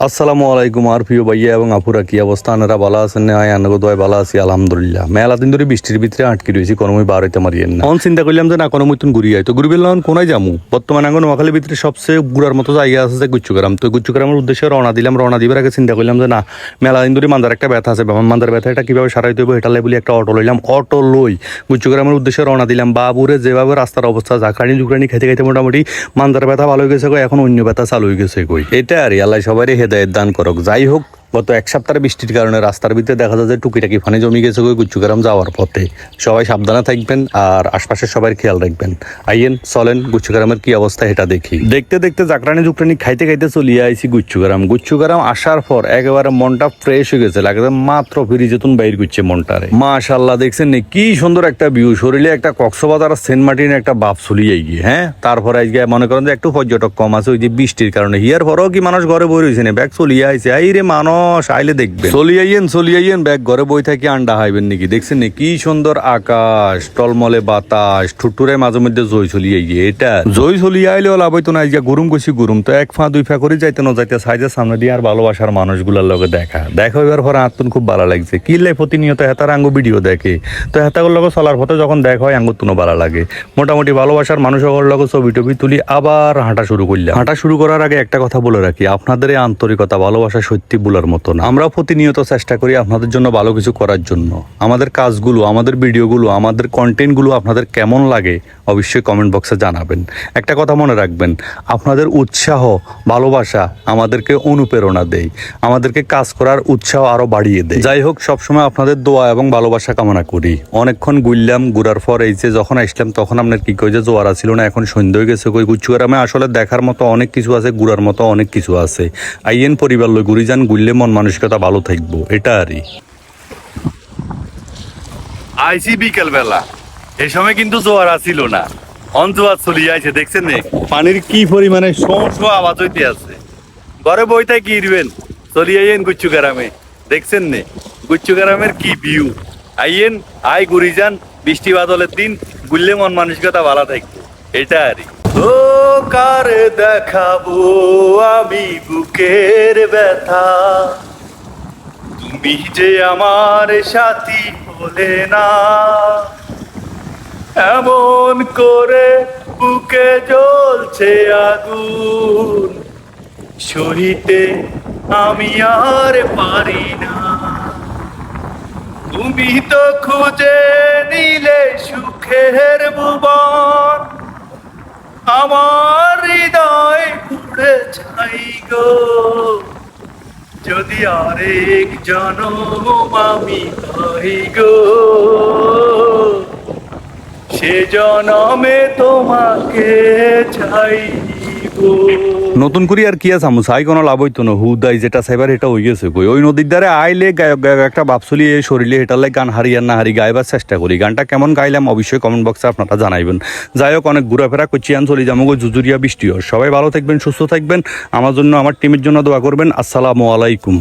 আসসালামু আলাইকুম আর প্রিয় ভাইয়া এবং আপুরা কি অবস্থা আপনারা ভালো আছেন না আনগো দোয়া ভালো আছি আলহামদুলিল্লাহ মেলা দিন ধরে বৃষ্টির ভিতরে আটকে রয়েছি কোনো বার হইতে মারিয়েন না অন চিন্তা করলাম যে না কোনো মতন ঘুরি আই তো ঘুরি বেলাম কোনায় যামু বর্তমানে আঙ্গন নোয়াখালীর ভিতরে সবচেয়ে ঘুরার মতো জায়গা আছে যে গুচ্ছগ্রাম তো গুচ্ছগ্রামের উদ্দেশ্যে রওনা দিবার আগে চিন্তা করলাম যে না মেলা দিন ধরে মান্দার একটা ব্যথা আছে মান্দার ব্যথা এটা কিভাবে সারাইতে হবে এটা বলে একটা অটো লইলাম অটো লই গুচ্ছগ্রামের উদ্দেশ্যে রওনা দিলাম বাবুরে যেভাবে রাস্তার অবস্থা জাকানি জুকরানি খেতে খেতে মোটামুটি মান্দার ব্যথা ভালো হয়ে গেছে এখন অন্য ব্যথা চালু হয়ে গেছে কই এটা আর আল্লাহ সবাই হেদায়েত দান করক যাই হোক গত এক সপ্তাহের বৃষ্টির কারণে রাস্তার ভিতরে দেখা যায় যে টুকিটাকি ফানি জমি গেছে গুচ্ছগ্রাম যাওয়ার পথে সবাই সাবধানে থাকবেন আর আশপাশের সবাই খেয়াল রাখবেন আইয়েন চলেন গুচ্ছগ্রামের কি অবস্থা এটা দেখি দেখতে দেখতে জাকরানি জুকরানি খাইতে খাইতে চলিয়ে আইছি গুচ্ছগ্রাম আসার পর একেবারে মনটা ফ্রেশ হয়ে গেছে লাগে মাত্র ফিরি যেতুন বাইর করছে মনটারে মাশাআল্লাহ দেখছেন নি কি সুন্দর একটা ভিউ শরীরে একটা কক্সবাজার সেন্ট মার্টিন একটা বাপ চলিয়ে গিয়ে হ্যাঁ তারপরে আজকে মনে করেন যে একটু পর্যটক কম আছে ওই যে বৃষ্টির কারণে হিয়ার পরেও কি মানুষ ঘরে বই রয়েছে না ব্যাগ চলিয়ে আইছে আই রে মানুষ আইলে দেখবেন চলিয়াইয়েন ব্যাগ ঘরে বই থাকি আন্ডা হাইবেন নাকি দেখছেন নি কি সুন্দর আকাশ টলমলে বাতাস ঠুটুরে মাঝে মধ্যে জয় চলিয়ে গিয়ে এটা জয় চলিয়ে আইলে লাভ হইতো না আজকে গুরুম তো এক ফা দুই ফা করে যাইতে না যাইতে সাইজের সামনে দিয়ে আর ভালোবাসার মানুষগুলার লগে দেখা হইবার পরে আত্মন খুব ভালো লাগছে কি লাই প্রতিনিয়ত হেতার আঙ্গ ভিডিও দেখে তো হেতাগুলোর লগে চলার পথে যখন দেখা হয় আঙ্গুর তুনো ভালো লাগে মোটামুটি ভালোবাসার মানুষগুলোর লগে ছবি টবি তুলি আবার হাঁটা শুরু করলাম হাঁটা শুরু করার আগে একটা কথা বলে রাখি আপনাদের এই আন্তরিকতা ভালোবাসা সত্যি বলার মতো না আমরা প্রতিনিয়ত চেষ্টা করি আপনাদের জন্য ভালো কিছু করার জন্য আমাদের কাজগুলো আমাদের ভিডিওগুলো আমাদের কন্টেন্টগুলো আপনাদের কেমন লাগে অবশ্যই কমেন্ট বক্সে জানাবেন একটা কথা মনে রাখবেন আপনাদের উৎসাহ ভালোবাসা আমাদেরকে অনুপ্রেরণা দেয় আমাদেরকে কাজ করার উৎসাহ আরো বাড়িয়ে দেয় যাই হোক সবসময় আপনাদের দোয়া এবং ভালোবাসা কামনা করি অনেকক্ষণ ঘুরর পর এই যে যখন আসলাম তখন আপনার কি কই যে জোয়ারা ছিল না এখন সন্ধ্যা হয়ে গেছে কই গুচ্ছগ্রামে আসলে দেখার মতো অনেক কিছু আছে ঘুরার মতো অনেক কিছু আছে আইয়েন পরিবার লই ঘুরি যান ঘুরলে মন মানসিকতা ভালো থাকবো এটা আরই আইসি বিকেল বেলা এই সময় কিন্তু জোয়ারা ছিল না অঞ্জোয়ার চলিয়ে আইছে দেখছেন নে পানির কি পরিমাণে শো আওয়াজ হইতে আছে ঘরে বইতে কি ইরবেন চলিয়ে আইয়েন গুচ্ছগ্রামে দেখছেন নে গুচ্ছগ্রামের কি ভিউ আইয়েন আই ঘুরি যান বৃষ্টি বাদলের দিন ঘুরলে মন মানসিকতা ভালো থাকবে এটা আরই ও কারে দেখাবো আমি বুকের ব্যথা তুমি যে আমার সাথী হলে না এমন করে বুকে জ্বলছে আগুন সহিতে আমি আর পারি না তুমি তো খুঁজে নিলে সুখের ভুবন আমার হৃদয় পুড়ে ছাই গো যদি আরেক জনম আমি পাই গো সে জনমে তোমাকে চাইব নতুন করি আর কি আছে সাই কোনো লাভ হইতো না হুদাই যেটা সাইবার এটা হয়ে গেছে কই ওই নদীর দ্বারে আইলে গায়ক একটা বাপসলি শরীরে এটা লাগে গান হারিয়ার না হারি গাইবার চেষ্টা করি গানটা কেমন গাইলাম অবশ্যই কমেন্ট বক্সে আপনারা জানাইবেন যাই হোক অনেক ঘোরাফেরা করছি আন চলি যাবো জুজুরিয়া বৃষ্টি সবাই ভালো থাকবেন সুস্থ থাকবেন আমার জন্য আমার টিমের জন্য দোয়া করবেন আসসালামু আলাইকুম।